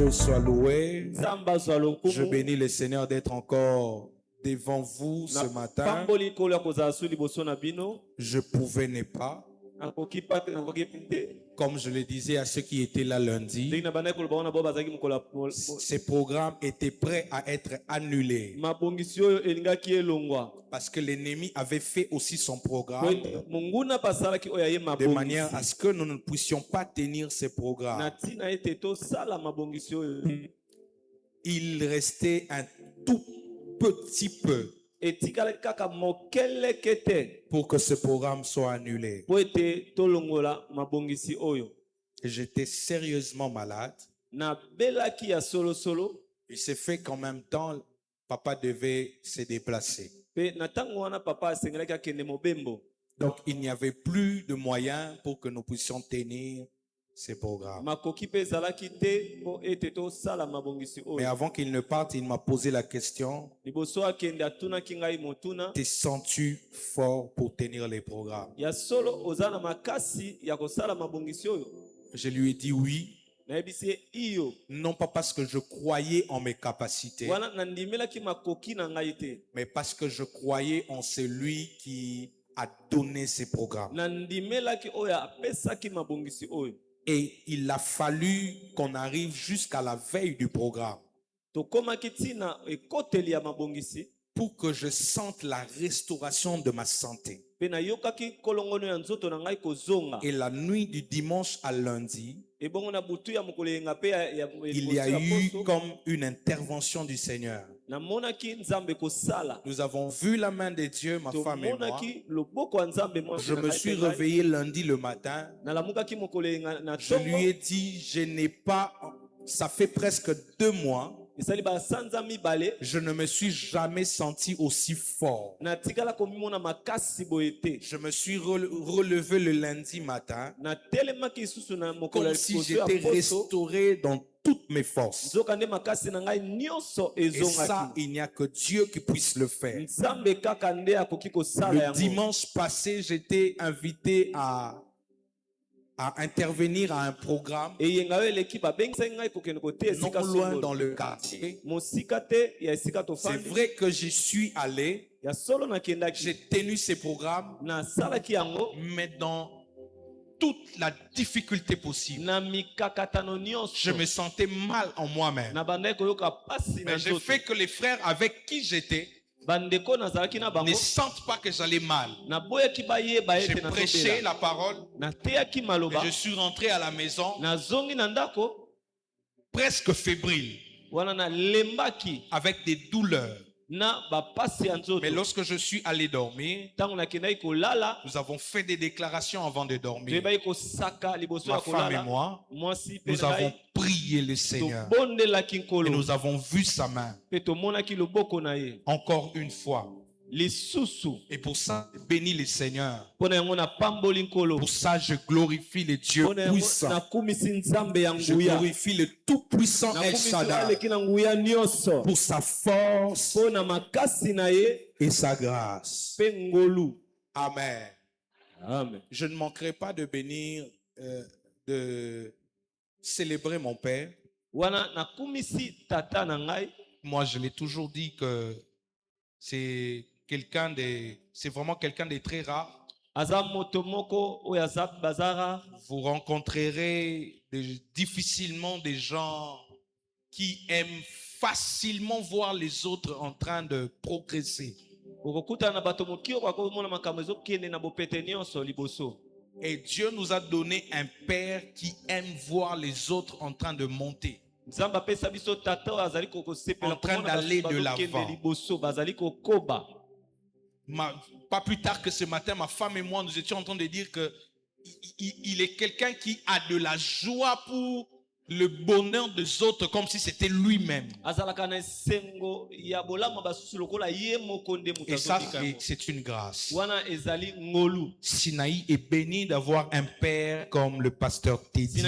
Dieu soit loué. Je bénis le Seigneur d'être encore devant vous ce matin. Je pouvais ne pas. Comme je le disais à ceux qui étaient là lundi, ces programmes étaient prêts à être annulés. Parce que l'ennemi avait fait aussi son programme de manière à ce que nous ne puissions pas tenir ces programmes. Il restait un tout petit peu pour que ce programme soit annulé. J'étais sérieusement malade. Il s'est fait qu'en même temps, papa devait se déplacer. Donc, il n'y avait plus de moyens pour que nous puissions tenir ces programmes. Mais avant qu'il ne parte, il m'a posé la question: te sens-tu fort pour tenir les programmes? Je lui ai dit oui. Non pas parce que je croyais en mes capacités, mais parce que je croyais en celui qui a donné ces programmes. Et il a fallu qu'on arrive jusqu'à la veille du programme pour que je sente la restauration de ma santé. Et la nuit du dimanche à lundi, il y a eu comme une intervention du Seigneur. Nous avons vu la main de Dieu, ma femme et moi. Je me suis réveillé lundi le matin. Je lui ai dit, je n'ai pas, ça fait presque 2 mois. Je ne me suis jamais senti aussi fort. Je me suis relevé le lundi matin comme si j'étais restauré dans toutes mes forces. Et ça, il n'y a que Dieu qui puisse le faire. Le dimanche passé, j'étais invité à intervenir à un programme non loin dans le quartier. C'est vrai que j'y suis allé, j'ai tenu ces programmes, mais dans toute la difficulté possible. Je me sentais mal en moi-même. Mais je fais que les frères avec qui j'étais ne sentent pas que j'allais mal. J'ai prêché la parole et je suis rentré à la maison presque fébrile, avec des douleurs. Mais lorsque je suis allé dormir, nous avons fait des déclarations avant de dormir. Ma femme et moi, nous avons prié le Seigneur et nous avons vu sa main encore une fois. Et pour ça, je bénis le Seigneur. Pour ça, je glorifie le Dieu puissant. Je glorifie le tout-puissant El Shaddai pour sa force et sa grâce. Amen. Amen. Je ne manquerai pas de bénir, de célébrer mon Père. Moi, je l'ai toujours dit que c'est vraiment quelqu'un de très rare. Vous rencontrerez difficilement des gens qui aiment facilement voir les autres en train de progresser. Et Dieu nous a donné un Père qui aime voir les autres en train de monter, en train d'aller de l'avant. Pas plus tard que ce matin, ma femme et moi, nous étions en train de dire que il est quelqu'un qui a de la joie pour le bonheur des autres comme si c'était lui-même. Et ça, c'est une grâce. Sinaï est béni d'avoir un père comme le pasteur Teddy.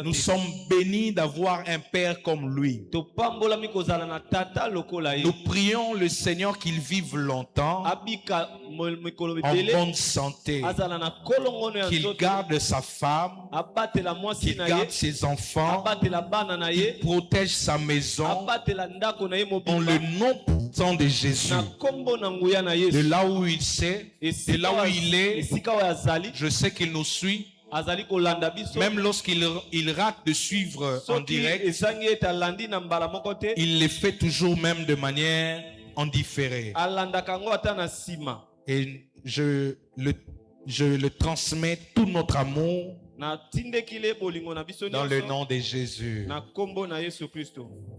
Nous sommes bénis d'avoir un père comme lui. Nous prions le Seigneur qu'il vive longtemps, en bonne santé, qu'il garde sa femme qu'il garde ses enfants, qu'il protège sa maison, en le nom puissant de Jésus. De là où il sait, de là où il est, je sais qu'il nous suit. Même lorsqu'il rate de suivre en direct, il le fait toujours même de manière en différé. Et je le transmets tout notre amour dans le nom de Jésus.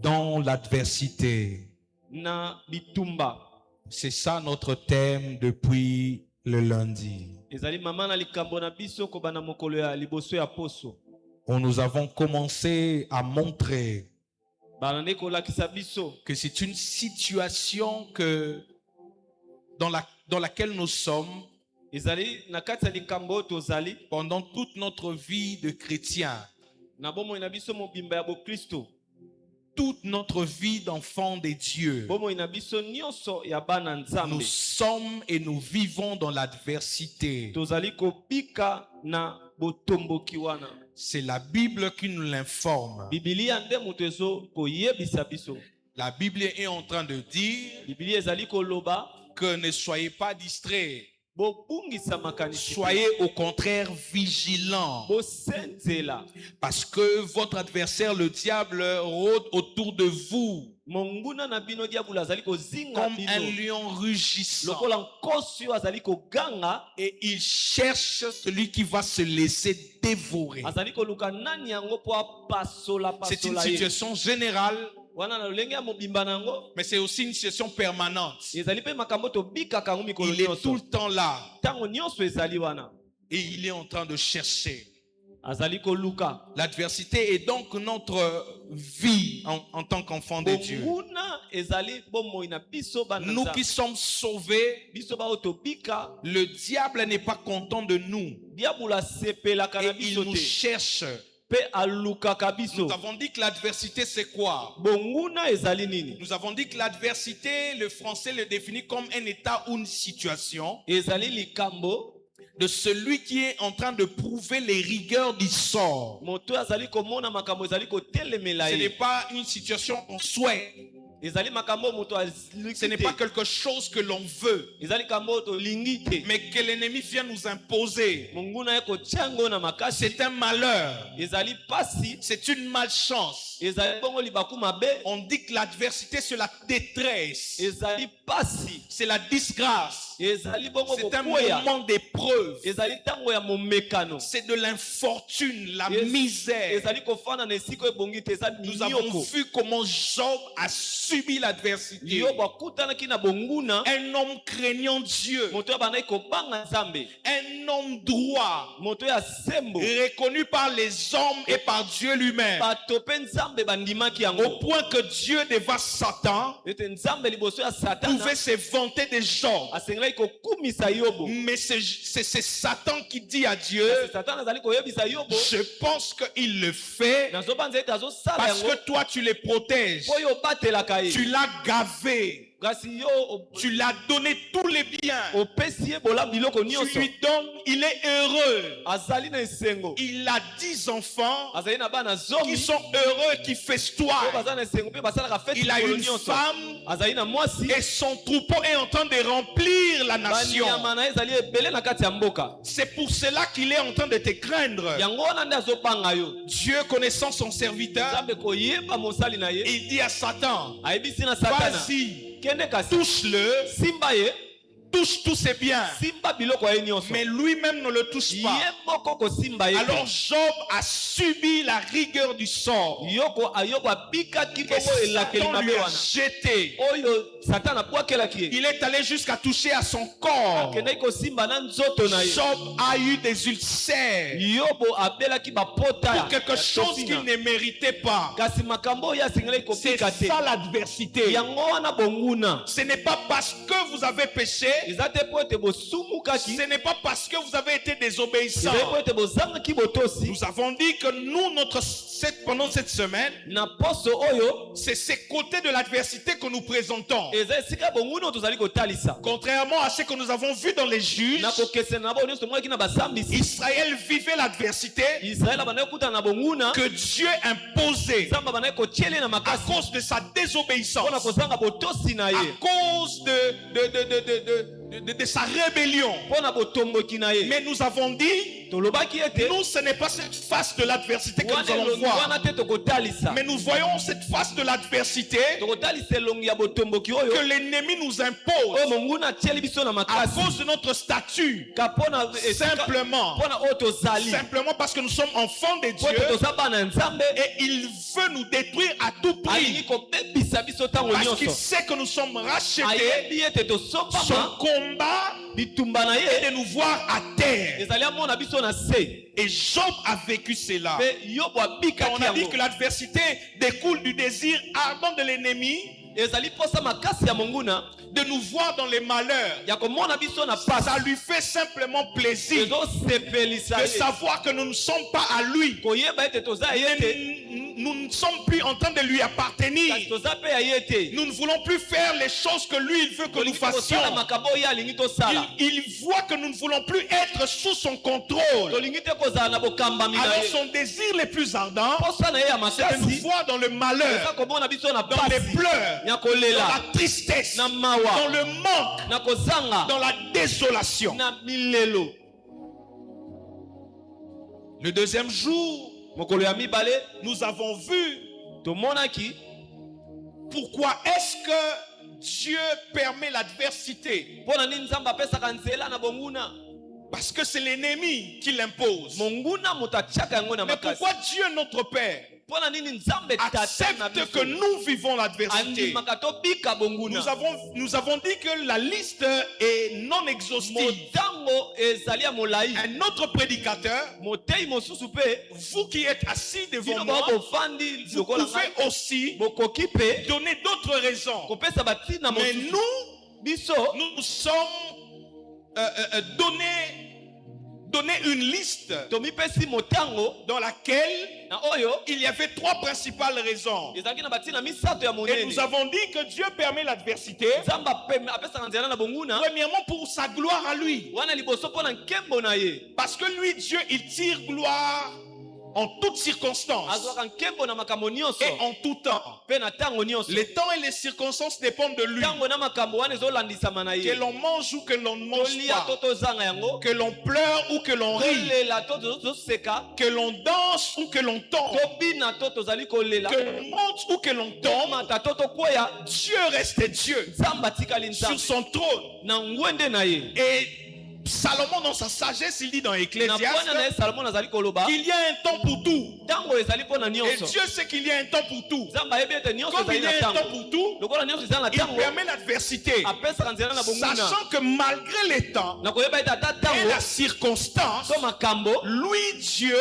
Dans l'adversité. C'est ça notre thème depuis le lundi. Où nous avons commencé à montrer que c'est une situation dans laquelle nous sommes pendant toute notre vie de chrétien, toute notre vie d'enfant de Dieu. Nous sommes et nous vivons dans l'adversité. C'est la Bible qui nous l'informe. La Bible est en train de dire que ne soyez pas distraits. Soyez au contraire vigilants. Parce que votre adversaire, le diable, rôde autour de vous comme un lion rugissant. Et il cherche celui qui va se laisser dévorer. C'est une situation générale, mais c'est aussi une situation permanente. Il est tout le temps là. Et il est en train de chercher. L'adversité est donc notre vie en tant qu'enfant de Dieu. Nous qui sommes sauvés, le diable n'est pas content de nous. Et il nous cherche. Nous avons dit que l'adversité c'est quoi? Nous avons dit que l'adversité, le français le définit comme un état ou une situation de celui qui est en train de prouver les rigueurs du sort. Ce n'est pas une situation qu'on souhaite. Ce n'est pas quelque chose que l'on veut, mais que l'ennemi vient nous imposer. C'est un malheur. C'est une malchance. On dit que l'adversité c'est la détresse. C'est la disgrâce. C'est un moment d'épreuve. C'est de l'infortune, la misère. Nous avons vu comment Job a subi l'adversité. Un homme craignant Dieu. Un homme droit. Reconnu par les hommes et par Dieu lui-même. Au point que Dieu devant Satan pouvait se vanter de Job. Mais c'est Satan qui dit à Dieu, je pense qu'il le fait parce que toi tu les protèges. Tu l'as gavé. Tu l'as donné tous les biens. Tu lui donnes, il est heureux. Il a 10 enfants qui sont heureux, qui festoient. Il a une femme et son troupeau est en train de remplir la nation. C'est pour cela qu'il est en train de te craindre. Dieu connaissant son serviteur, il dit à Satan, vas-y, touche-le, touche tous ses biens, mais lui-même ne le touche pas. Alors Job a subi la rigueur du sort. Et Satan lui a jeté. Il est allé jusqu'à toucher à son corps. Job a eu des ulcères pour quelque chose qu'il ne méritait pas. C'est ça l'adversité. Ce n'est pas parce que vous avez péché, ce n'est pas parce que vous avez été désobéissants. Nous avons dit que nous, pendant cette semaine, c'est ces côtés de l'adversité que nous présentons. Contrairement à ce que nous avons vu dans les Juges, Israël vivait l'adversité que Dieu imposait à cause de sa désobéissance, à cause de sa rébellion. Mais nous avons dit, nous, ce n'est pas cette face de l'adversité que nous allons voir, mais nous voyons cette face de l'adversité que l'ennemi nous impose à cause de notre statut, simplement parce que nous sommes enfants de Dieu, et il veut nous détruire à tout prix parce qu'il sait que nous sommes rachetés. Son combat est de nous voir à terre. Et Job a vécu cela. Quand on a dit que l'adversité découle du désir ardent de l'ennemi de nous voir dans les malheurs, ça lui fait simplement plaisir de savoir que nous ne sommes pas à lui. Nous ne sommes plus en train de lui appartenir. Nous ne voulons plus faire les choses que lui il veut que nous fassions. Il voit que nous ne voulons plus être sous son contrôle. Alors son désir le plus ardent, c'est de nous voir dans le malheur, dans les pleurs, dans la tristesse, dans le manque, dans la désolation. Le deuxième jour, nous avons vu pourquoi est-ce que Dieu permet l'adversité. Parce que c'est l'ennemi qui l'impose. Mais pourquoi Dieu, notre Père, accepte que nous vivons l'adversité? Nous avons dit que la liste est non exhaustive. Un autre prédicateur, vous qui êtes assis devant moi, vous pouvez aussi donner d'autres raisons. Mais nous sommes donner une liste dans laquelle il y avait trois principales raisons. Et nous avons dit que Dieu permet l'adversité premièrement pour sa gloire à lui. Parce que lui, Dieu, il tire gloire en toutes circonstances et en tout temps. Les temps et les circonstances dépendent de lui. Que l'on mange ou que l'on ne mange pas, que l'on pleure ou que l'on rit, que l'on danse ou que l'on tombe, que l'on monte ou que l'on tombe, Dieu reste Dieu sur son trône. Et Salomon, dans sa sagesse, il dit dans Ecclésiaste qu'il y a un temps pour tout. Et Dieu sait qu'il y a un temps pour tout. Comme il y a un temps pour tout, il permet l'adversité, sachant que malgré les temps et la circonstance, lui, Dieu,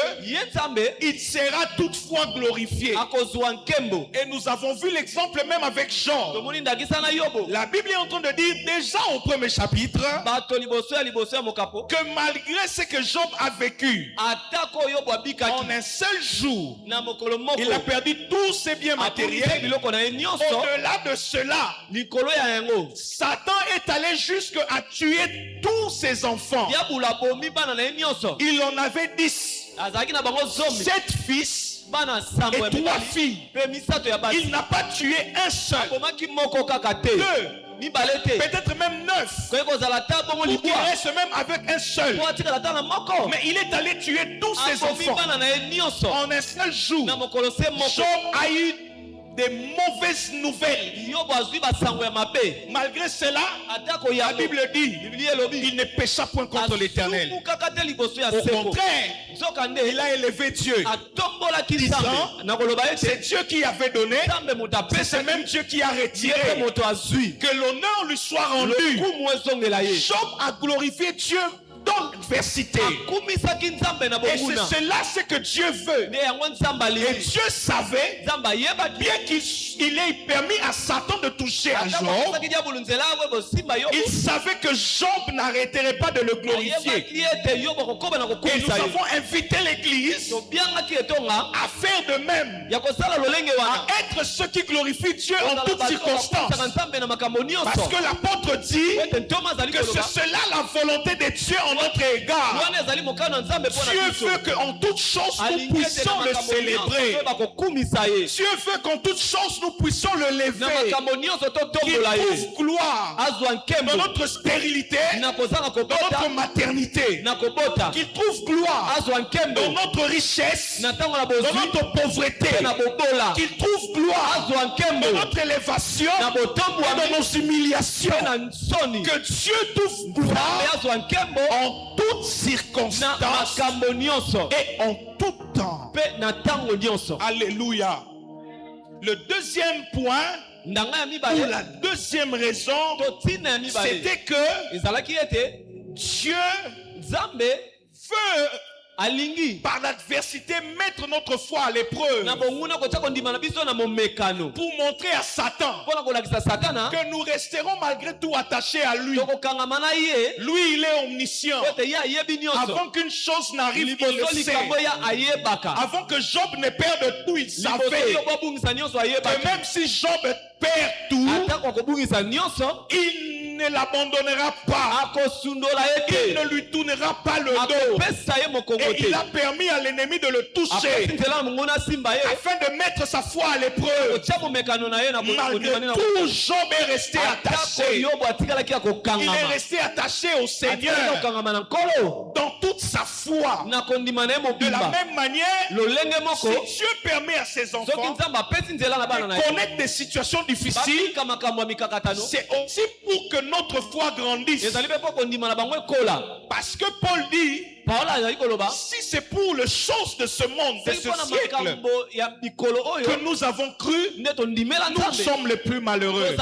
il sera toutefois glorifié. Et nous avons vu l'exemple même avec Job. La Bible est en train de dire déjà au premier chapitre que malgré ce que Job a vécu en un seul jour, il a perdu tous ses biens matériels. Au-delà de cela, Satan est allé jusqu'à tuer tous ses enfants. Il en avait 10, 7 fils et 3 filles. Il n'a pas tué un seul. 2, peut-être même 9, ou qu'il reste même avec un seul. Mais il est allé tuer tous ses enfants en un seul jour. Job a eu des mauvaises nouvelles. Malgré cela, la Bible dit il ne pécha point contre l'Éternel. Au contraire, il a élevé Dieu, disant c'est Dieu qui avait donné, c'est même Dieu qui a retiré. Que l'honneur lui soit rendu. Job a glorifié Dieu l'adversité. Et c'est cela ce que Dieu veut. Et Dieu savait, bien qu'il ait permis à Satan de toucher à Job, il savait que Job n'arrêterait pas de le glorifier. Et nous avons invité l'Église à faire de même, à être ceux qui glorifient Dieu en toutes circonstances. Parce que l'apôtre dit que c'est cela la volonté de Dieu en notre égard. Dieu veut qu'en toutes choses nous puissions le célébrer. Dieu veut qu'en toutes choses nous puissions le lever. Qu'il trouve gloire dans notre stérilité, dans notre maternité. Qu'il trouve gloire dans notre richesse, dans notre pauvreté. Qu'il trouve gloire dans notre élévation et dans nos humiliations. Que Dieu trouve gloire en toutes circonstances et en tout temps. Alléluia. Le deuxième point, ou la deuxième raison, c'était que Dieu veut, par l'adversité, mettre notre foi à l'épreuve pour montrer à Satan que nous resterons malgré tout attachés à lui. Lui, il est omniscient. Avant qu'une chose n'arrive, il le sait. Avant que Job ne perde tout, il savait que même si Job perd tout, il ne l'abandonnera pas. Il ne lui tournera pas le dos. Et il a permis à l'ennemi de le toucher afin de mettre sa foi à l'épreuve. Malgré tout, Job est resté attaché. Il est resté attaché au Seigneur dans toute sa foi. De la même manière, si Dieu permet à ses enfants de connaître des situations difficiles, c'est aussi pour que notre foi grandisse. Parce que Paul dit, si c'est pour les choses de ce monde, de ce siècle, que nous avons cru, nous sommes les plus malheureux.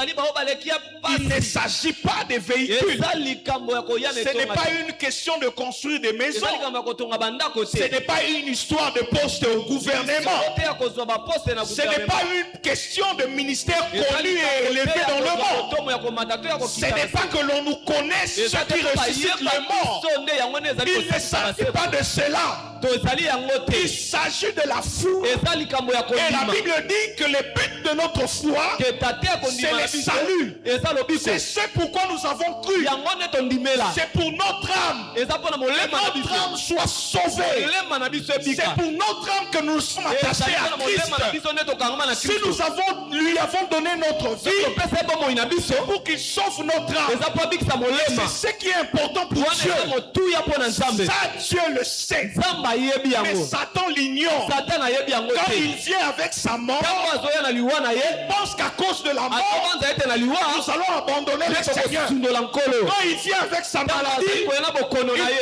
Il ne s'agit pas des véhicules. Ce n'est pas une question de construire des maisons. Ce n'est pas une histoire de poste au gouvernement. Ce n'est pas une question de ministère connu et élevé dans le monde. Ce n'est pas que l'on nous connaisse, ceux qui ressuscitent le mort. Il ne s'agit pas de cela. Il s'agit de la foi. Et la Bible dit que le but de notre foi, c'est le salut. C'est ce pourquoi nous avons cru. C'est pour notre âme. Que notre âme soit sauvée. C'est pour notre âme que nous sommes attachés à Christ. Si nous lui avons donné notre vie, c'est pour qu'il sauve notre âme. C'est ce qui est important pour Dieu. Ça, Dieu le sait. Mais Satan l'ignore. Quand il vient avec sa mort, il pense qu'à cause de la mort, nous allons abandonner le Seigneur. Quand il vient avec sa maladie, il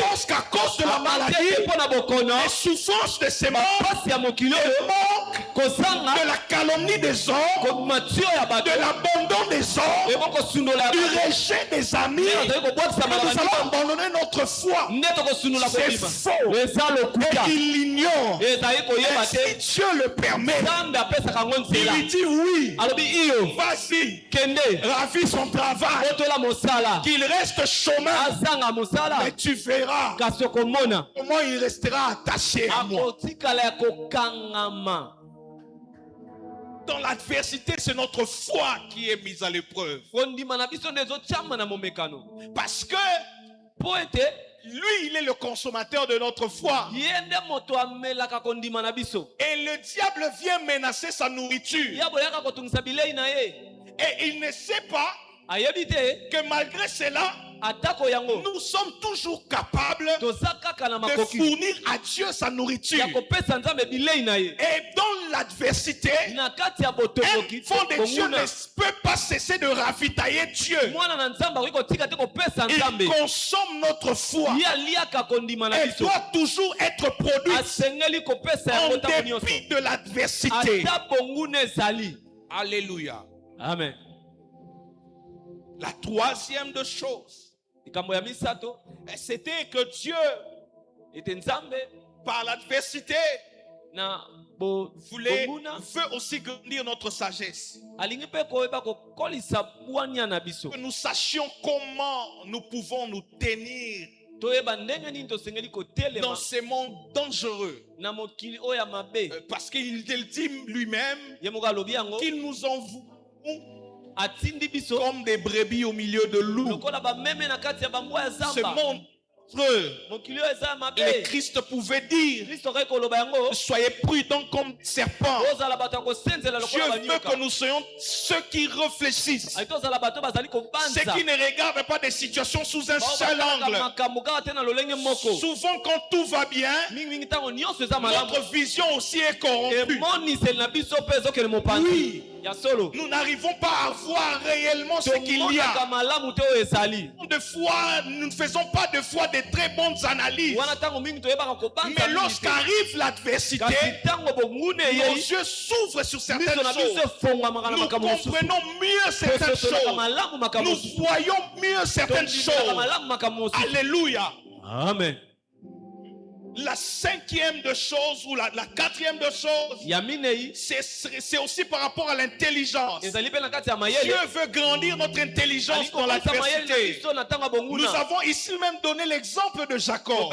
pense qu'à cause de la maladie, les souffrances de ses morts, le manque, de la calomnie des hommes, de l'abandon des hommes, du rejet des amis, nous allons abandonner notre foi. C'est faux. Et il l'ignore. Et si Dieu le permet, il lui dit oui. Vas-y, ravis son travail, qu'il reste chômeur, mais tu verras comment il restera attaché à moi. Dans l'adversité, c'est notre foi qui est mise à l'épreuve. Parce que lui, il est le consommateur de notre foi. Et le diable vient menacer sa nourriture. Et il ne sait pas que malgré cela, nous sommes toujours capables de fournir à Dieu sa nourriture. Et dans l'adversité, un enfant de Dieu ne peut pas cesser de ravitailler Dieu. Il consomme notre foi. Elle doit toujours être produite en dépit de l'adversité. Alléluia. Amen. La troisième des choses, c'était que Dieu, par l'adversité, veut aussi grandir notre sagesse. Que nous sachions comment nous pouvons nous tenir dans ces mondes dangereux. Parce qu'il dit lui-même qu'il nous envoie comme des brebis au milieu de loups. Ce monde, le Christ pouvait dire: soyez prudents comme serpents. Dieu veut que nous soyons ceux qui réfléchissent, ceux qui ne regardent pas des situations sous un seul angle. Souvent quand tout va bien, notre vision aussi est corrompue. Oui. Nous n'arrivons pas à voir réellement ce qu'il y a. De fois, nous ne faisons pas de fois de très bonnes analyses. Mais lorsqu'arrive l'adversité, nos yeux s'ouvrent sur certaines choses. Nous comprenons mieux certaines choses. Nous voyons mieux certaines choses. Alléluia. Amen. La cinquième de choses ou la quatrième de choses, c'est aussi par rapport à l'intelligence. Dieu veut grandir notre intelligence dans l'adversité. Nous avons ici même donné l'exemple de Jacob,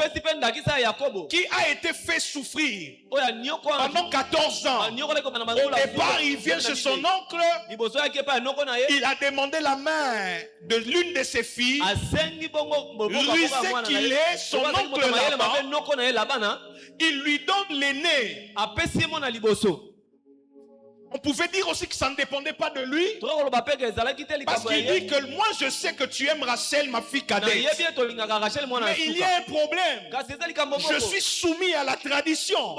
qui a été fait souffrir pendant 14 ans. Au départ, il vient chez son oncle, il a demandé la main de l'une de ses filles. Rusé qu'il est, son oncle là-bas, il lui donne l'aîné. On pouvait dire aussi que ça ne dépendait pas de lui, parce qu'il dit que moi je sais que tu aimes Rachel, ma fille cadette. Mais il y a un problème. Je suis soumis à la tradition,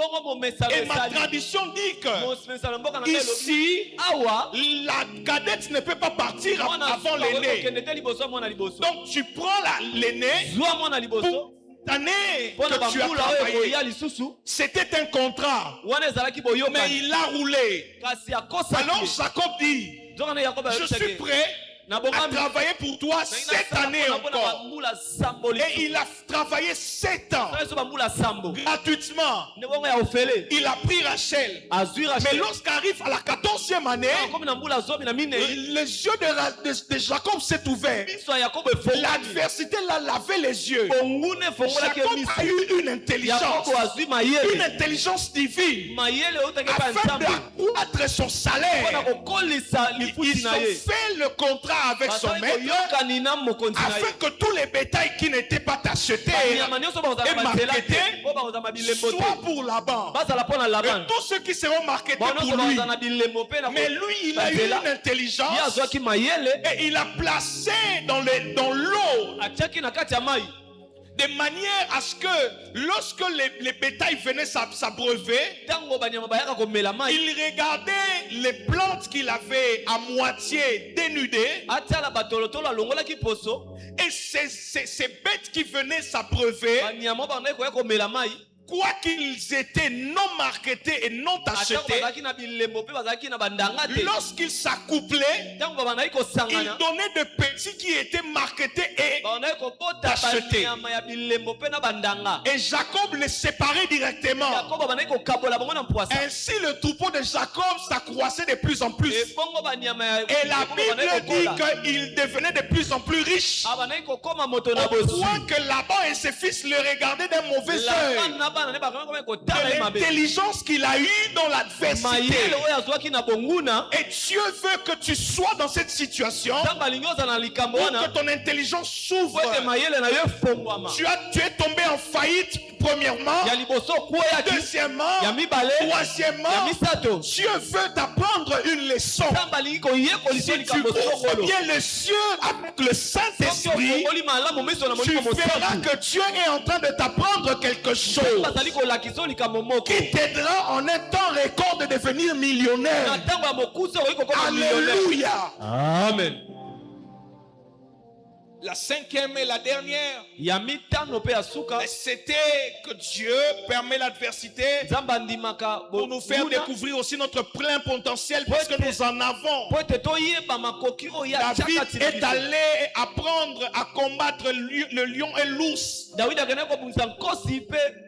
et ma tradition dit que ici la cadette ne peut pas partir avant l'aîné. Donc tu prends l'aîné pour l'année que tu as travaillé. C'était un contrat, mais il a roulé. Alors Jacob dit: je suis prêt à travailler pour toi cette année encore. Et il a travaillé 7 ans gratuitement. Il a pris Rachel. Mais lorsqu'arrive à la 14e année, les yeux de Jacob s'est ouvert. L'adversité l'a lavé les yeux. Jacob a eu une intelligence divine, afin d'accroître son salaire. Ils ont fait le contrat avec son maître, afin que tous les bétails qui n'étaient pas achetés et marketés soient pour Laban, et tous ceux qui seront marketés pour lui. Mais lui, il a eu une intelligence, et il a placé dans l'eau, de manière à ce que lorsque les bétails venaient s'abreuver, il regardait les plantes qu'il avait à moitié dénudées, et ces bêtes qui venaient s'abreuver, quoi qu'ils étaient non marketés et non achetés, lorsqu'ils s'accouplaient, ils donnaient de petits qui étaient marketés et achetés. Et Jacob les séparait directement. Ainsi le troupeau de Jacob s'accroissait de plus en plus. Et la Bible dit qu'il devenait de plus en plus riche, au point que Laban et ses fils le regardaient d'un mauvais œil. L'intelligence qu'il a eue dans l'adversité. Et Dieu veut que tu sois dans cette situation, pour que ton intelligence s'ouvre. Tu es tombé en faillite, premièrement. Deuxièmement, troisièmement, Dieu veut t'apprendre une leçon. Si tu ouvres bien les yeux avec le Saint-Esprit, tu verras que Dieu est en train de t'apprendre quelque chose qui t'aidera en un temps record de devenir millionnaire. Alléluia. Amen. La cinquième et la dernière, c'était que Dieu permet l'adversité pour nous faire découvrir aussi notre plein potentiel parce que nous en avons. David est allé apprendre à combattre le lion et l'ours.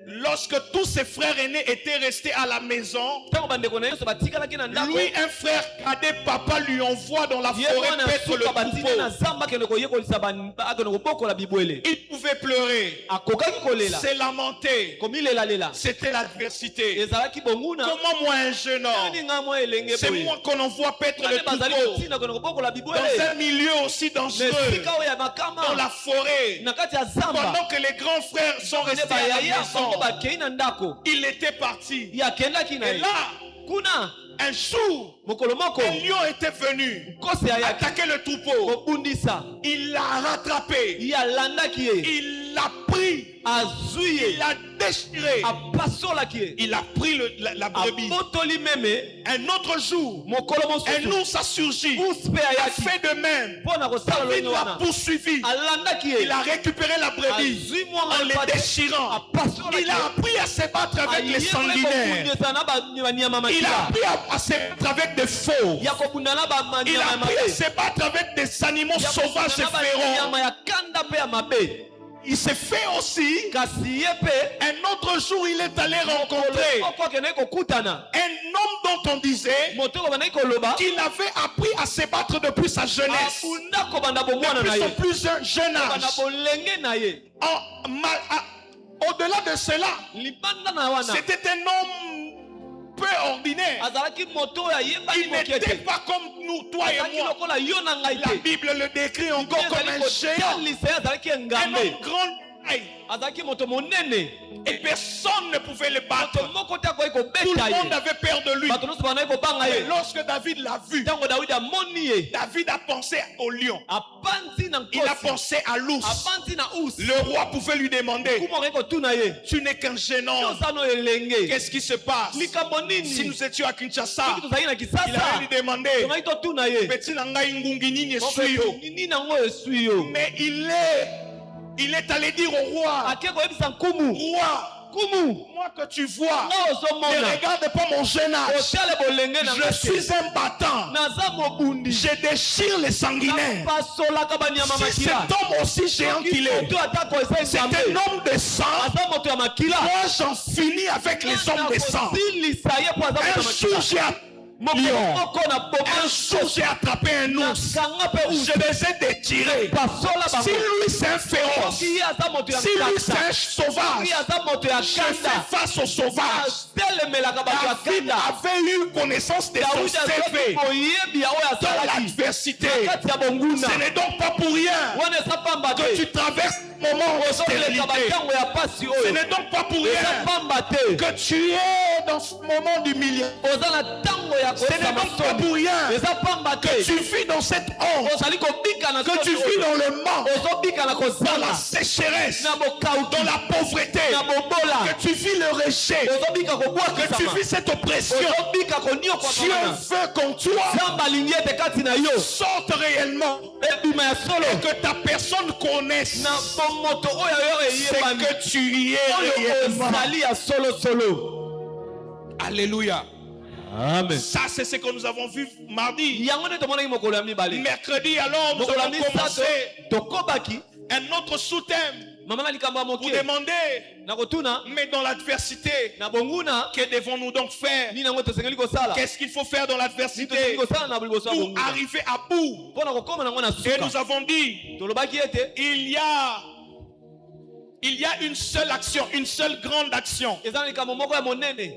Lorsque tous ses frères aînés étaient restés à la maison, lui, un frère cadet, papa, lui envoie dans la forêt paître le troupeau. Il pouvait pleurer, se lamenter. C'était l'adversité. Comment moi, un jeune homme, c'est moi qu'on envoie paître le troupeau dans un milieu aussi dangereux, dans la forêt, pendant que les grands frères sont restés à la maison. Il était parti. Et là, un jour, un lion était venu attaquer le troupeau. Il l'a rattrapé. Il l'a pris. Il l'a déchiré. Il a pris la brebis. Un autre jour, un ours a surgi. A fait de même. David l'a poursuivi. Il a récupéré la brebis en les déchirant. Il a appris à se battre avec les sanguinaires. Il a appris à se battre avec des fauves. Il a appris à se battre avec des animaux sauvages et féroces. Il s'est fait aussi. Un autre jour, il est allé rencontrer un homme dont on disait qu'il avait appris à se battre depuis sa jeunesse, depuis son plus jeune âge. Au-delà de cela, c'était un homme peu ordinaire. Il n'était pas comme nous, toi et moi. La Bible le décrit encore comme un géant, un homme grand. Et personne ne pouvait le battre. Tout le monde avait peur de lui. Et lorsque David l'a vu, David a pensé au lion. Il a pensé à l'ours. Le roi pouvait lui demander, tu n'es qu'un jeune homme, qu'est-ce qui se passe? Si nous étions à Kinshasa, il allait lui demander, mais il est allé dire au roi, moi que tu vois, ne regarde pas mon jeune âge. Je suis un battant. Je déchire les sanguinaires. Si cet homme aussi géant qu'il est, c'est un homme de sang, moi j'en finis avec les hommes de sang. Un jour j'ai un jour j'ai attrapé un ours. Je les ai détirés. Si lui c'est un féroce, si lui c'est un sauvage, je fais face au sauvage. David avait eu connaissance de son CV dans l'adversité. Ce n'est donc pas pour rien que tu traverses moment d'austérité. Ce n'est donc pas pour rien que tu es dans ce moment d'humiliation. Ce n'est donc pas pour rien que tu vis dans cette honte, que tu vis dans le manque, dans la sécheresse, dans la pauvreté, que tu vis le rejet, que tu vis cette oppression. Dieu veut qu'en toi sorte réellement et que ta personne connaisse c'est que tu y es réellement. Alléluia. Amen. Ça c'est ce que nous avons vu mardi. Mercredi alors nous avons commencé un autre sous-thème pour demander, mais dans l'adversité, que devons-nous donc faire? Qu'est-ce qu'il faut faire dans l'adversité pour arriver à bout? Et nous avons dit, il y a une seule action, une seule grande action.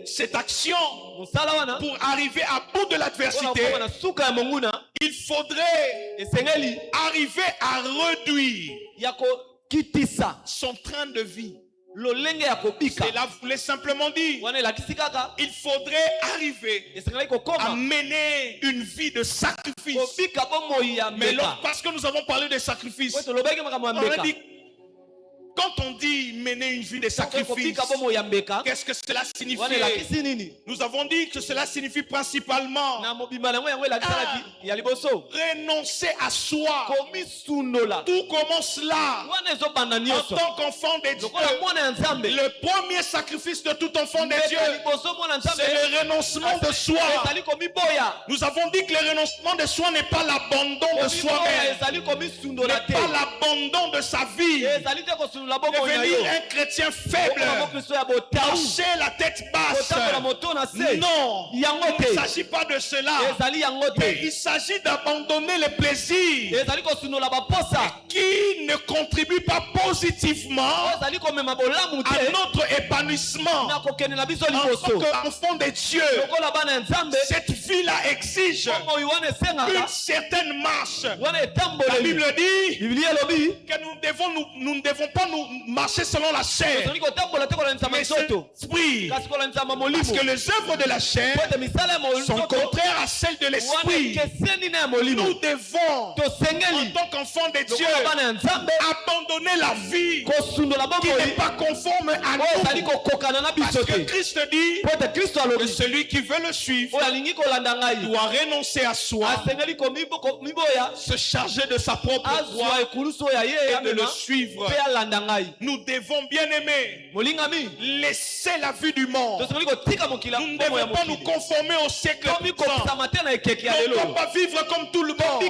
Cette action, pour arriver à bout de l'adversité, il faudrait arriver à réduire son train de vie. Cela voulait simplement dire, il faudrait arriver à mener une vie de sacrifice. Mais parce que nous avons parlé de sacrifice, on a dit, Quand on dit mener une vie de sacrifice, qu'est-ce que cela signifie? Nous avons dit que cela signifie principalement renoncer à soi. Tout commence là. En tant qu'enfant de Dieu, le premier sacrifice de tout enfant de Dieu, c'est le renoncement de soi. Nous avons dit que le renoncement de soi n'est pas l'abandon de soi-même, n'est pas l'abandon de sa vie, devenir un chrétien faible, marcher la tête basse. Non, il ne s'agit pas de cela, mais il s'agit d'abandonner les plaisirs qui ne contribuent pas positivement à notre épanouissement en tant qu'enfant de Dieu. Cette vie-là exige une certaine marche. La Bible dit que nous ne devons pas nous marcher selon la chair, mais l'esprit. Parce que les œuvres de la chair sont contraires à celles de l'esprit. Nous devons, en tant qu'enfants de Dieu, abandonner la vie qui n'est pas conforme à nous. Parce que Christ dit que celui qui veut le suivre doit renoncer à soi, se charger de sa propre croix et de le suivre. Nous devons, bien aimer, laisser la vue du monde. Nous ne devons pas nous conformer au siècle présent. Nous ne devons pas vivre comme tout le monde.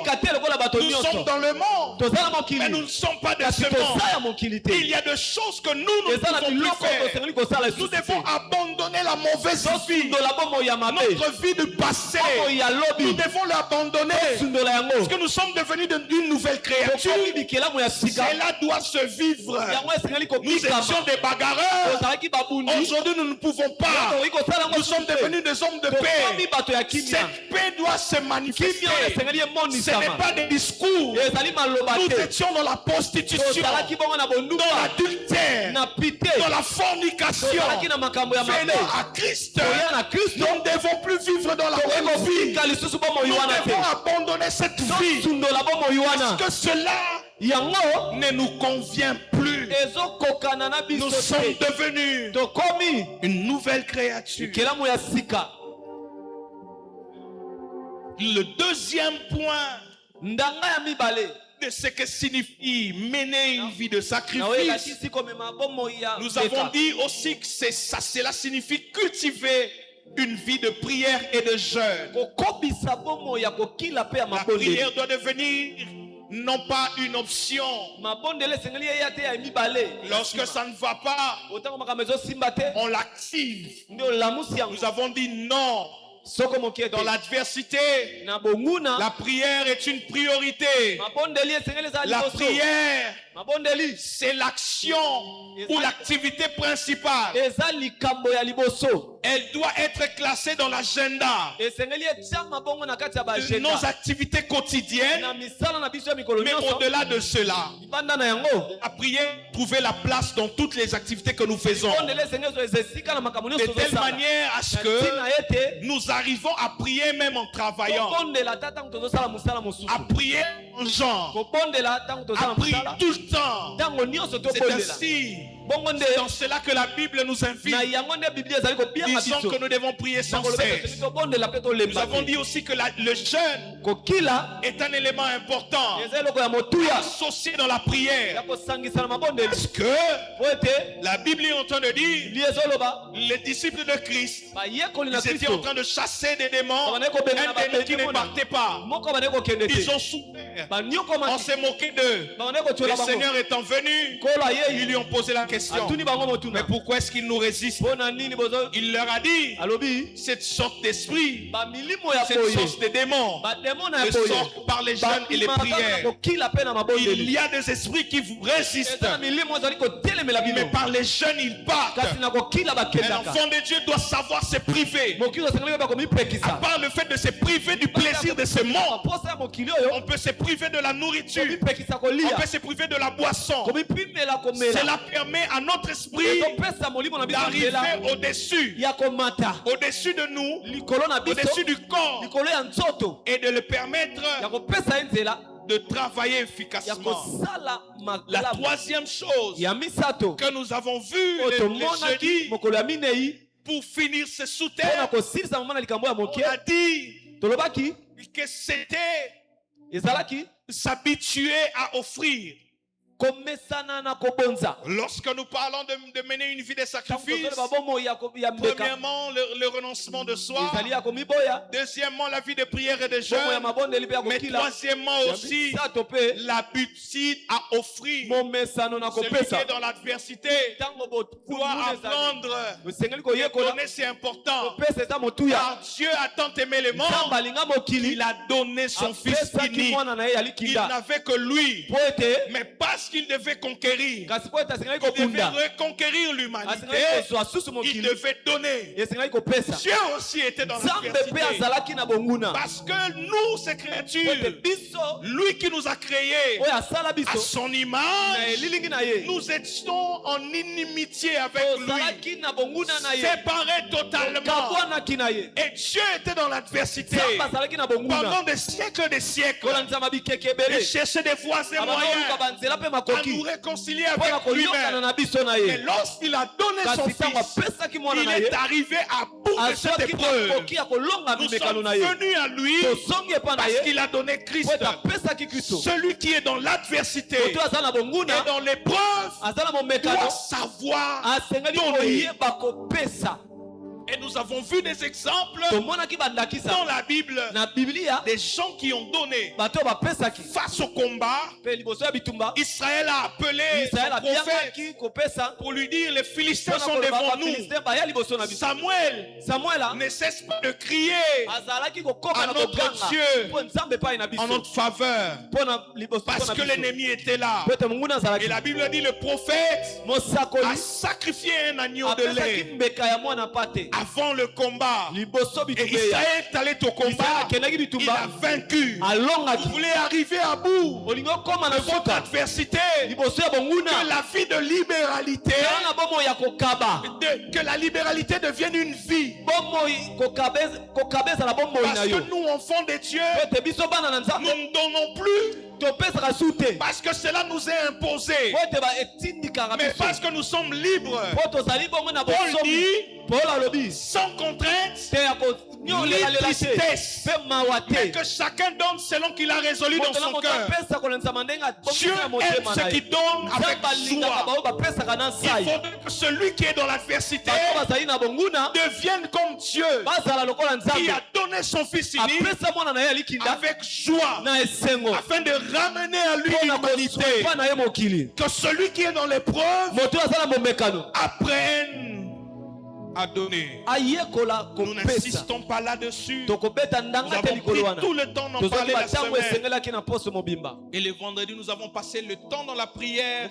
Nous sommes dans le monde, mais nous ne sommes pas de ce monde. Il y a des choses que nous ne pouvons plus faire. Nous devons abandonner la mauvaise vie, notre vie du passé. Nous devons l'abandonner parce que nous sommes devenus une nouvelle créature. Cela doit se vivre. Nous étions des bagarreurs. Aujourd'hui, nous ne pouvons pas. Nous sommes devenus des hommes de paix. Cette paix doit se manifester. Ce n'est pas des discours. Nous étions dans la prostitution, dans l'adultère, dans la fornication. Venons à Christ. Nous ne devons plus vivre dans la même vie. Nous devons abandonner cette vie parce que cela ne nous convient plus. Nous sommes devenus une nouvelle créature. Le deuxième point de ce que signifie mener une vie de sacrifice, nous avons dit aussi que cela signifie cultiver une vie de prière et de jeûne. La prière doit devenir non pas une option. Lorsque ça ne va pas, on l'active. Nous avons dit non. Dans l'adversité, la prière est une priorité. La prière, c'est l'action ou l'activité principale. Elle doit être classée dans l'agenda de nos activités quotidiennes. Mais au-delà de cela, la prière trouver la place dans toutes les activités que nous faisons, de telle manière à ce que nous arrivons à prier même en travaillant, à prier en genre, à prier tout le temps. C'est ainsi, c'est dans cela que la Bible nous invite. Disons que nous devons prier sans cesse. Nous avons dit aussi que le jeûne est un élément important associé dans la prière. Parce que la Bible est en train de dire, les disciples de Christ, ils étaient en train de chasser des démons, un démon qui ne partait pas. Ils ont souffert, on s'est moqué d'eux. Le Seigneur étant venu, ils lui ont posé la question, mais pourquoi est-ce qu'ils nous résistent? Il leur a dit, cette sorte d'esprit, cette sorte de démons ne sort par les jeûnes et les prières. Il y a des esprits qui vous résistent, mais par les jeûnes ils partent. Un enfant de Dieu doit savoir se priver. À part le fait de se priver du plaisir de ce monde, on peut se priver de la nourriture, on peut se priver de la boisson. Cela permet à notre esprit d'arriver au-dessus de nous, au-dessus du corps, et de le permettre de travailler efficacement. La troisième chose que nous avons vue le jeudi, pour finir ce sous-terre, on a dit que c'était s'habituer à offrir. Lorsque nous parlons de mener une vie de sacrifice, premièrement le renoncement de soi, deuxièmement la vie de prière et de jeûne, mais troisièmement aussi l'habitude à offrir. Celui qui est dans l'adversité doit apprendre que donner c'est important, car Dieu a tant aimé le monde qu'il a donné son Fils unique. Il n'avait que lui, mais parce qu'il devait conquérir, il devait reconquérir l'humanité, il devait donner. Dieu aussi était dans l'adversité, parce que nous, ces créatures, lui qui nous a créés à son image, nous étions en inimitié avec lui, séparés totalement, et Dieu était dans l'adversité pendant des siècles et des siècles. Il cherchait des voies et moyens à nous réconcilier avec lui-même. Et lorsqu'il a donné son Fils, il est arrivé à bout de cette épreuve. Nous sommes venus à lui parce qu'il a donné Christ. Celui qui est dans l'adversité et dans l'épreuve doit savoir donner. Et nous avons vu des exemples dans la Bible des gens qui ont donné face au combat. Israël a appelé son prophète pour lui dire: les Philistins sont devant nous. Samuel ne cesse pas de crier à notre Dieu en notre faveur, parce que l'ennemi était là. Et la Bible dit: le prophète a sacrifié un agneau de lait avant le combat. Et Israël est allé au combat. Il a vaincu. Vous voulez arriver à bout de votre adversité, que la vie de libéralité, que la libéralité devienne une vie. Parce que nous, enfants de Dieu, nous ne donnons plus parce que cela nous est imposé, mais parce que nous sommes libres. Paul dit: sans contrainte ni tristesse, mais que chacun donne selon qu'il a résolu dans son cœur. Dieu aime ceux qui donnent avec joie. Il faut que celui qui est dans l'adversité devienne comme Dieu, qui a donné son Fils unique avec joie, afin de ramener à lui l'humanité. Que celui qui est dans l'épreuve apprenne à donner. Nous n'insistons pas là-dessus. Nous avons pris tout le temps d'en parler la semaine. Et le vendredi, nous avons passé le temps dans la prière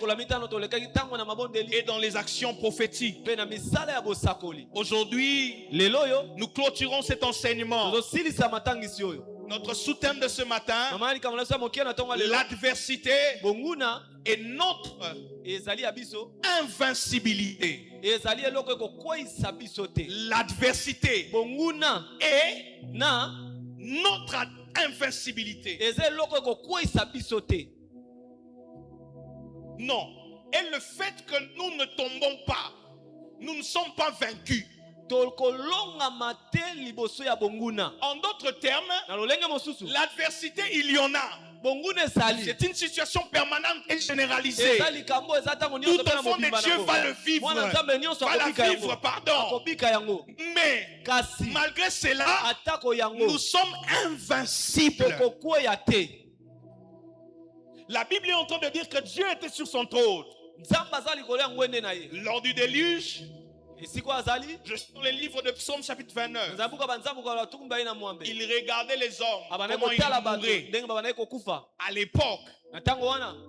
et dans les actions prophétiques. Aujourd'hui, nous clôturons cet enseignement. Notre sous-thème de ce matin: l'adversité et notre invincibilité. L'adversité et notre invincibilité. Non. Et le fait que nous ne tombons pas, nous ne sommes pas vaincus. En d'autres termes, l'adversité, il y en a. C'est une situation permanente et généralisée. Tout enfant de Dieu va le vivre. Va la vivre, pardon. Mais malgré cela, nous sommes invincibles. La Bible est en train de dire que Dieu était sur son trône. Lors du déluge, je suis dans le livre de Psaume chapitre 29. Il regardait les hommes, comment ils mouraient. À l'époque,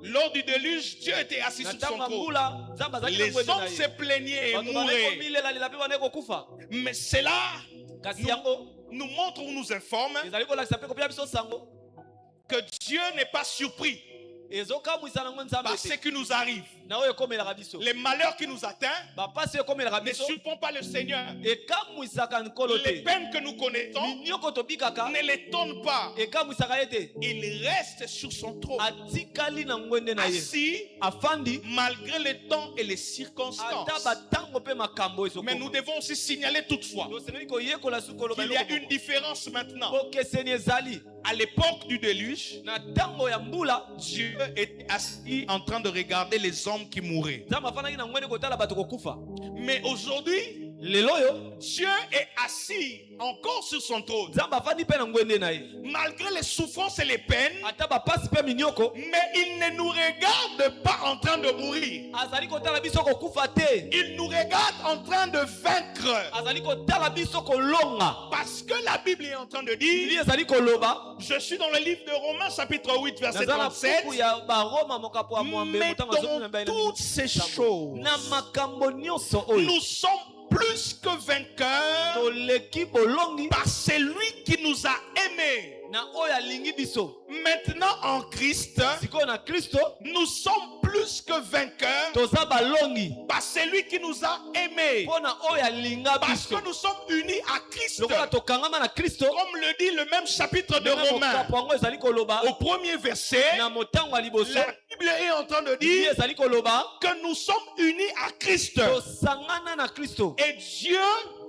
lors du déluge, Dieu était assis sur son trône. Les hommes se plaignaient et mouraient. Mais cela nous montre ou nous informe que Dieu n'est pas surpris par ce qui nous arrive. les malheurs qui nous atteignent ne surprennent pas le Seigneur. Les peines que nous connaissons ne l'étonnent pas. Il reste sur son trône, assis malgré le temps et les circonstances. Mais nous devons aussi signaler toutefois qu'il y a une différence maintenant. À l'époque du déluge, Dieu était assis en train de regarder les hommes qui mouraient. Mais aujourd'hui, Dieu est assis encore sur son trône. Malgré les souffrances et les peines, mais il ne nous regarde pas en train de mourir. Il nous regarde en train de vaincre. Parce que la Bible est en train de dire, je suis dans le livre de Romains chapitre 8 verset 37, mais dans toutes ces choses, nous sommes plus que vainqueurs par celui qui nous a aimés. Maintenant en Christ, nous sommes plus que vainqueurs par celui qui nous a aimés. Parce que nous sommes unis à Christ. Comme le dit le même chapitre de Romains, au premier verset, la Bible est en train de dire que nous sommes unis à Christ. Et Dieu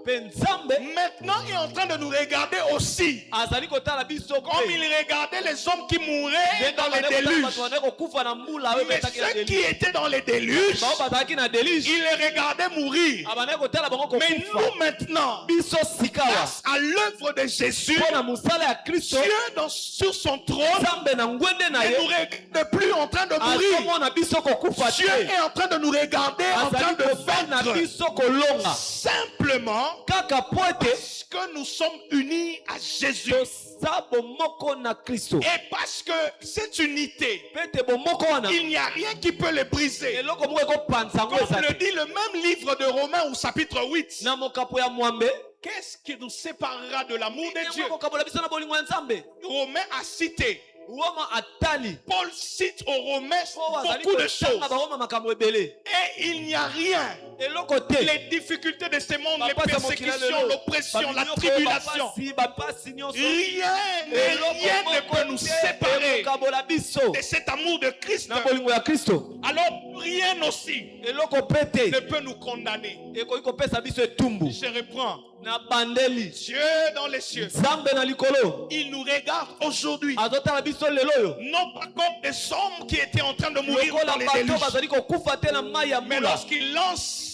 maintenant il est en train de nous regarder aussi, comme il regardait les hommes qui mouraient dans les déluges. Mais ceux qui étaient dans les déluges, il les regardait mourir. Mais nous maintenant, grâce à l'œuvre de Jésus, Dieu sur son trône ne nous regarde plus en train de mourir. Dieu est en train de nous regarder en train de vaincre, simplement parce que nous sommes unis à Jésus. Et parce que cette unité, il n'y a rien qui peut le briser. Comme le dit le même livre de Romains au chapitre 8. Qu'est-ce qui nous séparera de l'amour de Dieu? Romains a cité. Paul cite aux Romains beaucoup de choses. Et il n'y a rien. Les difficultés de ce monde, les persécutions, l'oppression, la tribulation, rien ne peut nous séparer de cet amour de Christ. Alors rien aussi ne peut nous condamner. Je reprends. Dieu dans les cieux, il nous regarde aujourd'hui, non pas comme des hommes qui étaient en train de mourir dans les déluges, mais lorsqu'il lance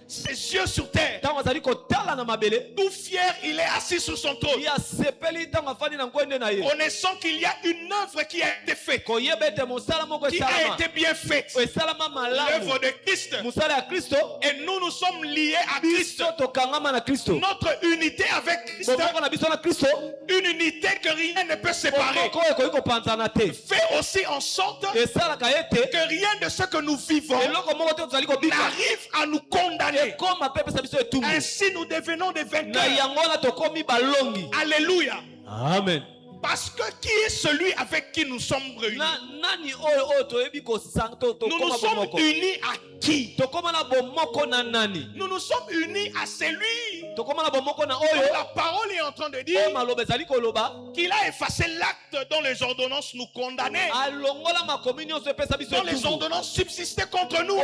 ses yeux sur terre, tout fier, il est assis sur son trône, connaissant qu'il y a une œuvre qui a été faite, qui a été bien faite, l'œuvre de Christ, et nous sommes liés à Christ. Notre unité avec Christ, une unité que rien ne peut séparer, fait aussi en sorte que rien de ce que nous vivons n'arrive à nous condamner. Ainsi nous devenons des vainqueurs. Alléluia. Amen. Parce que qui est celui avec qui nous sommes réunis? Nous nous sommes unis à qui? Nous nous sommes unis à celui dont la parole est en train de dire qu'il a effacé l'acte dont les ordonnances nous condamnaient, dont les ordonnances subsistaient contre nous.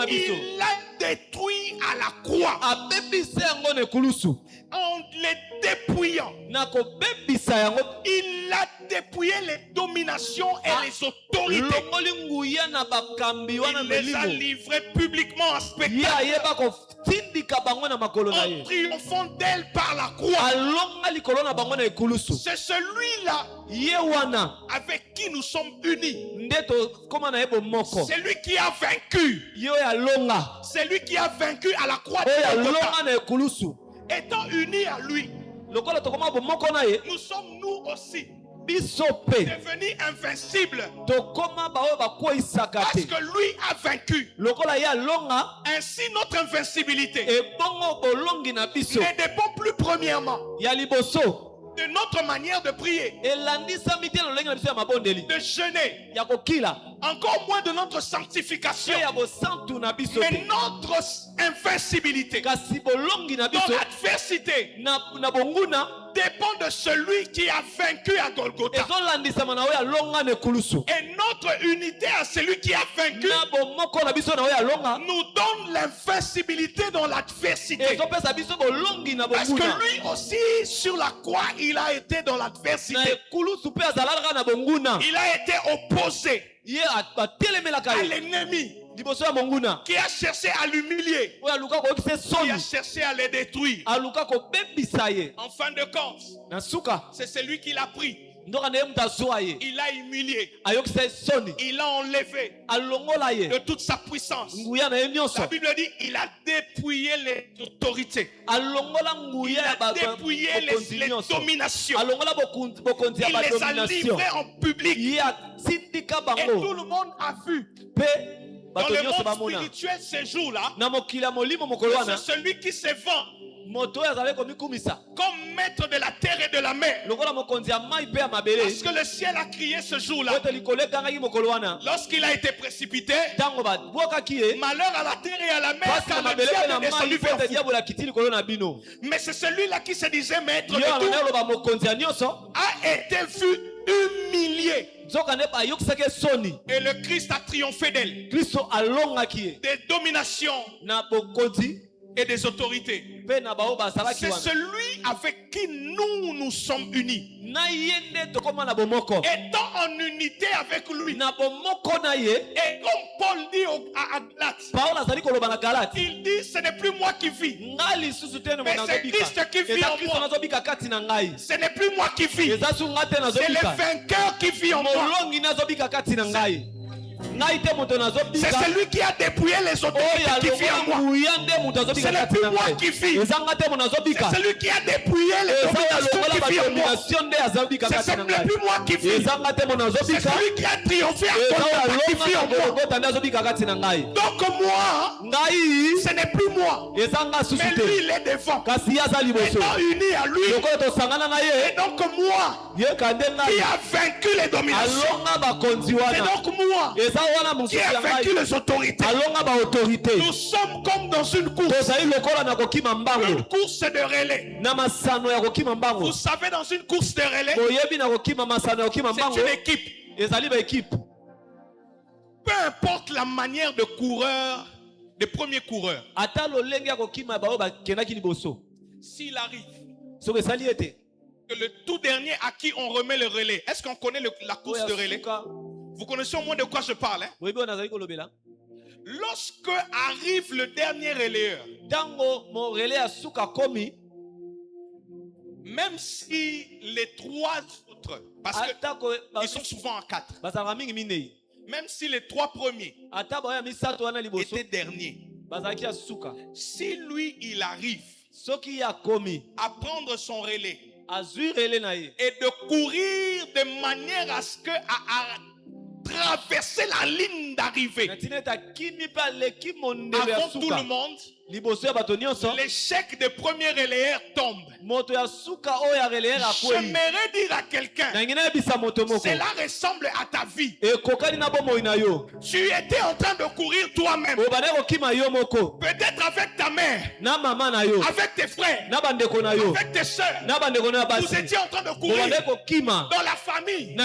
Il l'a détruit à la croix en les dépouillant. Il a dépouillé les dominations et les autorités. Il les a livrées publiquement en spectacle, en triomphant d'elle par la croix. C'est celui-là avec qui nous sommes unis. C'est lui qui a vaincu. C'est lui qui a vaincu à la croix de Golgotha. Étant unis à lui, nous sommes nous aussi devenus invincibles parce que lui a vaincu. Ainsi notre invincibilité ne dépend plus premièrement de notre manière de prier, de jeûner, encore moins de notre sanctification, mais notre invincibilité dans l'adversité dépend de celui qui a vaincu à Golgotha. Et notre unité à celui qui a vaincu nous donne l'invincibilité dans l'adversité. Parce que lui aussi, sur la croix, il a été dans l'adversité. Il a été opposé à l'ennemi qui a cherché à l'humilier, qui a cherché à le détruire. En fin de compte, c'est celui qui l'a pris. Il a humilié, il a enlevé de toute sa puissance. La Bible dit il a dépouillé les autorités, il a dépouillé les dominations, il les a livrées en public et tout le monde a vu. Dans le monde spirituel ces jours-là, c'est celui qui se vend comme maître de la terre et de la mer. Parce que le ciel a crié ce jour-là. Lorsqu'il a été précipité, malheur à la terre et à la mer, car le diable est descendu vers vous. Mais c'est celui-là qui se disait maître de tout, a été vu humilié. Et le Christ a triomphé d'elle, des dominations et des autorités. C'est celui avec qui nous sommes unis. Étant en unité avec lui. Et comme Paul dit à Galates, il dit ce n'est plus moi qui vis, mais c'est Christ qui vit en moi. Ce n'est plus moi qui vis, c'est le vainqueur qui vit en moi. C'est celui qui a dépouillé les autorités qui vit en moi. Ce n'est plus moi qui vis, c'est celui qui a dépouillé les dominations qui vit en moi. Ce n'est plus moi qui vis, c'est celui qui a triomphé à Golgotha qui vit en moi. Donc moi, ce n'est plus moi, mais lui il est devant, étant uni à lui. Et donc moi qui a vaincu les dominations, c'est donc moi qui a vaincu les autorités. Nous sommes comme dans une course. Une course de relais. Vous savez, dans une course de relais, c'est une équipe. Peu importe la manière de coureur, de premier coureur, s'il arrive que le tout dernier à qui on remet le relais, est-ce qu'on connaît la course de relais? Vous connaissez au moins de quoi je parle, hein? Lorsque arrive le dernier relayeur, même si les trois autres, parce qu'ils sont souvent en 4, même si les 3 premiers étaient derniers, si lui il arrive à prendre son relais et de courir de manière à ce que traverser la ligne d'arrivée avant tout le monde, l'échec des premiers relayeurs tombe. J'aimerais dire à quelqu'un, cela ressemble à ta vie. Tu étais en train de courir toi-même, peut-être avec ta mère, avec tes frères, avec tes soeurs. Vous étiez en train de courir dans la famille,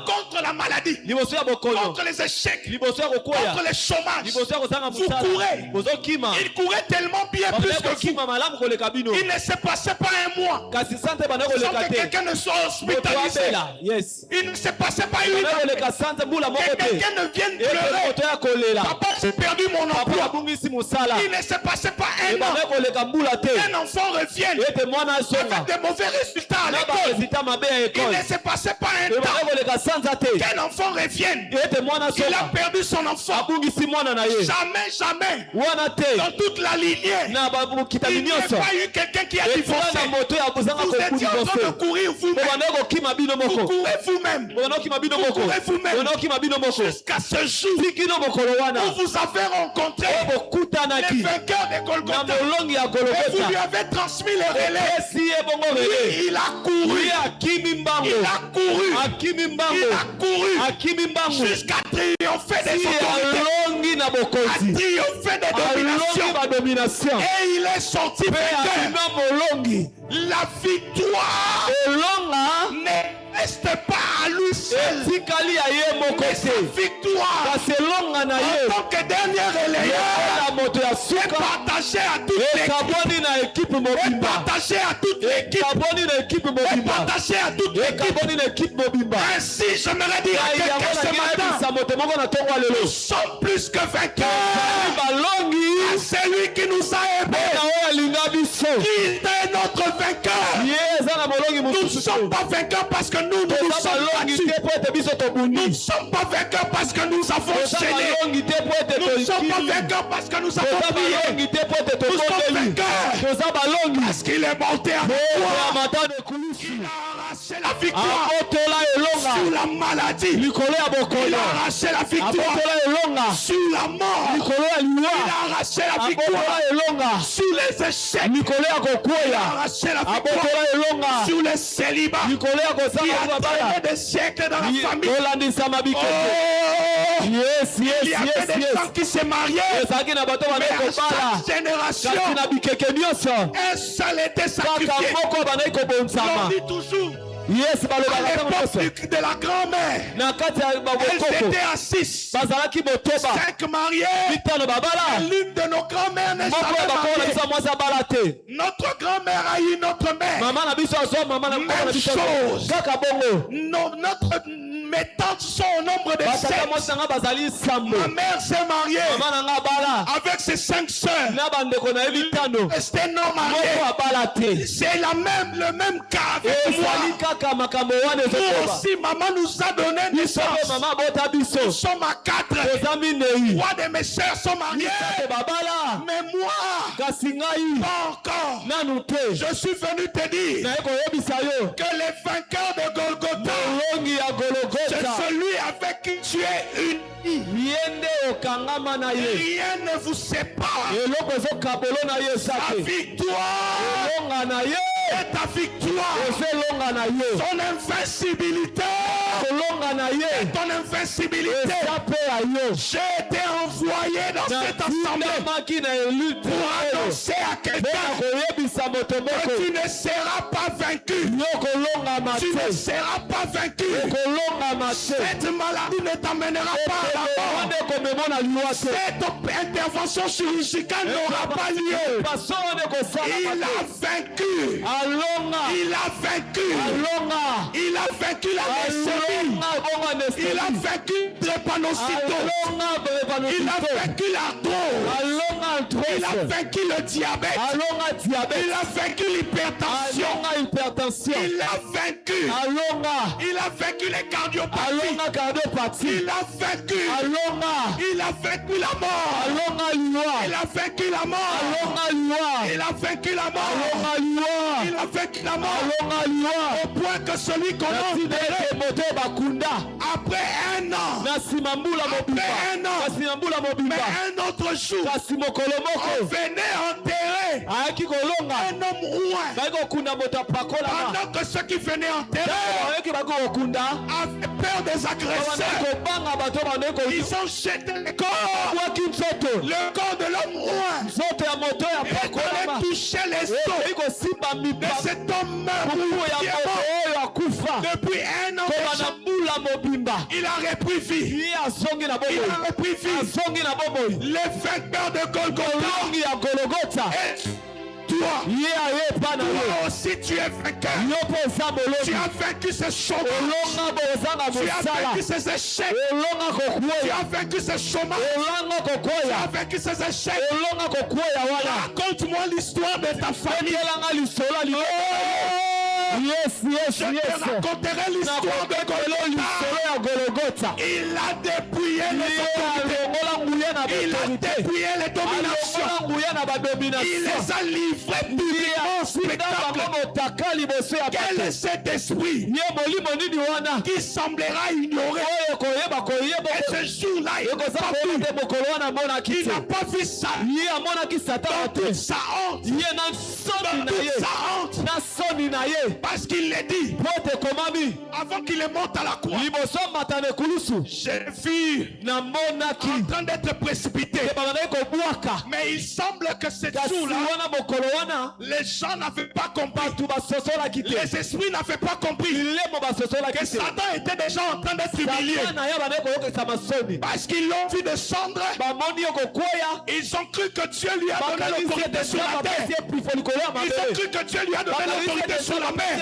contre la maladie, contre les échecs, contre les chômages. Vous courez. Il courait tellement bien plus que vous. Il ne s'est passé pas un mois sans que quelqu'un ne soit hospitalisé. Il ne s'est passé pas une heure que quelqu'un ne vienne pleurer. Papa, j'ai perdu mon emploi. Il ne s'est passé pas un an qu'un enfant revienne avec de mauvais résultats à l'école. Il ne s'est passé pas un temps qu'un enfant revienne. Il a perdu son enfant. Jamais dans toute la lignée il n'y a pas eu quelqu'un qui a divorcé. Vous étiez en train de courir vous-même. Vous courez vous-même. Jusqu'à ce jour où vous avez rencontré les vainqueurs de Golgotha et vous lui avez transmis le relais. Lui, il a couru jusqu'à triompher. triomphé des autorités, a triomphé des dominations, et il est sorti vainqueur. La victoire ne reste pas à lui seul, mais sa victoire en tant que dernier relayeur est partagée à toute l'équipe, est partagée à toute l'équipe, est partagée à toute l'équipe. Ainsi, j'aimerais dire à quelqu'un ce matin, nous sommes plus que vainqueurs à celui qui nous a aimés, qui est notre vainqueur. Nous ne sommes pas vainqueurs parce que nous sommes battus. Nous ne sommes pas vainqueurs parce que nous avons gêné. Nous ne sommes pas vainqueurs parce que nous avons prié. Nous sommes vainqueurs parce qu'il est monté à nous. Il a arraché la victoire sur la maladie. Il a arraché la victoire sur la mort. Il a arraché la victoire sur les échecs. Il a arraché la victoire sur les célibats. Il a traîné des siècles dans la famille. Il y avait des gens qui se mariaient, mais à chaque génération, un seul était sacrifié. On dit toujours, à l'époque de la grand-mère, elles étaient à 6, 5 mariés, et l'une de nos grand-mères n'est jamais mariée. Notre grand-mère a eu notre mère. Même chose. Mes tantes sont au nombre de 7. Ma mère s'est mariée avec ses 5 sœurs. C'était non marié. C'est le même cas avec moi. Nous aussi, maman nous a donné naissance. Nous sommes à 4. 3 de mes sœurs sont mariées. Mais moi, pas encore. Je suis venu te dire que les vainqueurs de Golgotha, c'est celui avec qui tu es uni. Rien ne vous sépare. Sa victoire est ta victoire. Son invincibilité est ton invincibilité. J'ai été envoyé dans cette assemblée pour annoncer à quelqu'un que tu ne seras pas vaincu. Tu ne seras pas vaincu. Cette maladie ne t'amènera pas à la mort. Cette intervention chirurgicale n'aura pas lieu. Il a vaincu. Il a vaincu. Il a vaincu la leucémie. Il a vaincu le drépanocytose. Il a vaincu l'arthrose. Il a vaincu le diabète. Il a vaincu l'hypertension. Il a vaincu. Il a vaincu les cardiopathies. Il a vaincu. Il a vaincu la mort. Il a vaincu la mort. Il a vaincu la mort. Il a vaincu la mort. Au point que celui qu'on a enterré après un an, mais un autre jour, on venait enterrer un homme ouin. Pendant que ceux qui venaient enterrer avaient peur des agresseurs, ils ont jeté le corps de l'homme ouin. Et qu'on ait touché les os de cet homme depuis un an déjà. Il a repris vie. Il a repris vie. Les vainqueurs de Golgotha. Et toi aussi tu es vainqueur. Tu as vaincu ce chômage. Tu as vaincu ces échecs. Tu as vaincu ce chômage. Tu as vaincu ces échecs. Raconte-moi l'histoire de ta famille. Je te raconterai l'histoire de Golgotha. Il a dépouillé les autorités. Il a dépouillé les dominations. Il les a livrés publiquement au spectacle. Quel est cet esprit qui semblera ignorer? Et ce jour-là, il n'a pas vu ça. Dans toute sa honte. Dans toute sa honte. Parce qu'il l'a dit. Avant qu'il monte à la croix. J'ai vu en train d'être précipité. Mais il semble que cette jour-là, les gens n'avaient pas compris. Les esprits n'avaient pas compris que Satan était déjà en train d'être humilié. Parce qu'ils l'ont vu descendre. Ils ont cru que Dieu lui a donné l'autorité sur la terre. Ils ont cru que Dieu lui a donné l'autorité sur la mer.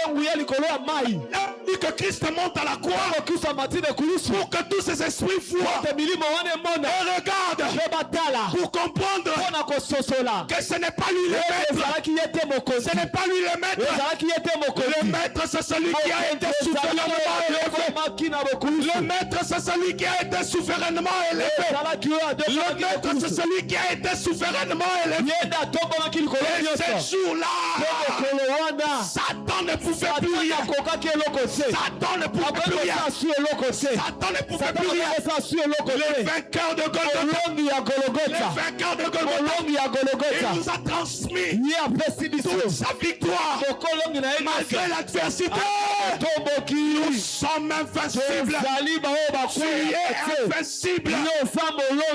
Il dit que Christ monte à la croix pour que tous ces esprits voient et regardent pour comprendre que ce n'est pas lui le maître. Ce n'est pas lui le maître. Le maître, c'est celui qui a été souverainement élevé. Le maître, c'est celui qui a été souverainement élevé. Le maître, c'est celui qui a été souverainement élevé. Et ce jour-là, Satan ne pouvait plus rien. Satan ne pouvait plus rien. Satan ne pouvait plus rien. Le vainqueur de Golgotha. Le vainqueur de Golgotha. Il nous a transmis toute sa victoire. Malgré l'adversité, nous sommes invincibles. Tu es invincible.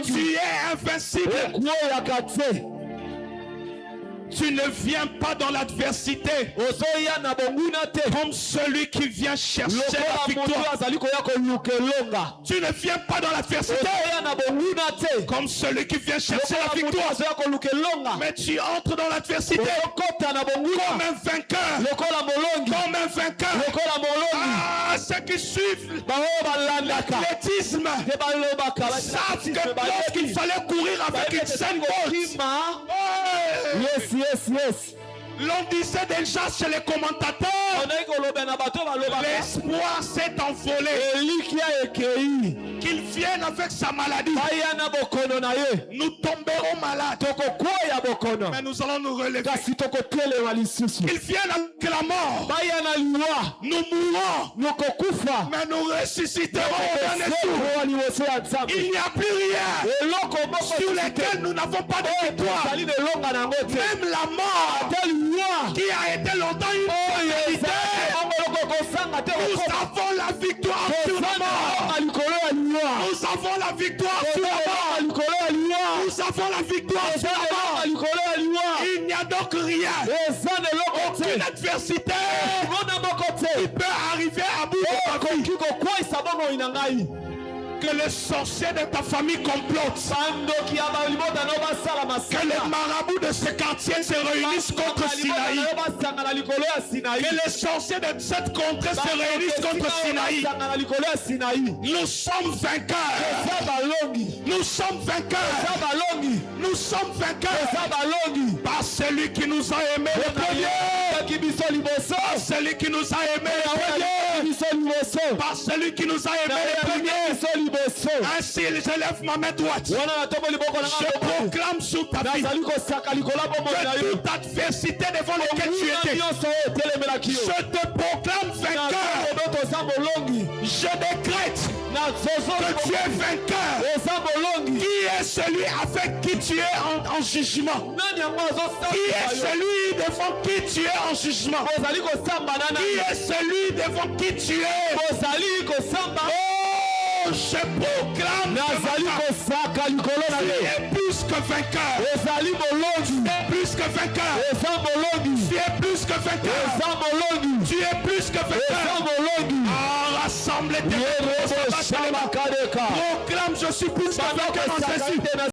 Tu es invincible. Tu ne viens pas dans l'adversité comme celui qui vient chercher la victoire. Tu ne viens pas dans l'adversité comme celui qui vient chercher la victoire. Mais tu entres dans l'adversité comme un vainqueur. Comme un vainqueur. Ah, ceux qui suivent l'athlétisme savent que lorsqu'il fallait courir avec une scène gauche, Yes. l'on disait déjà chez les commentateurs, l'espoir s'est envolé. Qu'il vienne avec sa maladie. Nous tomberons malades. Mais nous allons nous relever. Qu'il vienne avec la mort. Nous mourrons. Mais nous ressusciterons au dernier jour. Il n'y a plus rien sur lequel nous n'avons pas de victoire. Même la mort qui a été longtemps une réalité. Nous avons la victoire sur la mort. Nous avons la victoire sur la mort. Nous avons la victoire sur la mort. Il n'y a donc rien. Aucune adversité qui peut arriver à bout de ta vie. Que les sorciers de ta famille complotent. Que les marabouts de ce quartier se réunissent contre Sinaï. Que les sorciers de cette contrée se réunissent contre Sinaï. Nous sommes vainqueurs. Nous sommes vainqueurs. Nous sommes vainqueurs par celui qui nous a aimés le premier. Par celui qui nous a aimés le premier. Par celui qui nous a aimés le premier. Ainsi, je lève ma main droite. Je proclame sur ta vie que toute adversité devant laquelle tu étais, je te proclame vainqueur. Je décrète que tu es vainqueur. Qui est celui avec qui tu es en jugement? Qui est celui devant qui tu es en jugement? Qui est celui devant qui tu es? Je proclame tu es plus que vainqueur. Tu es plus que vainqueur. Tu es plus que vainqueur. Tu es plus que vainqueur. Rassemble tes proclame, je suis plus que vainqueur en Jésus.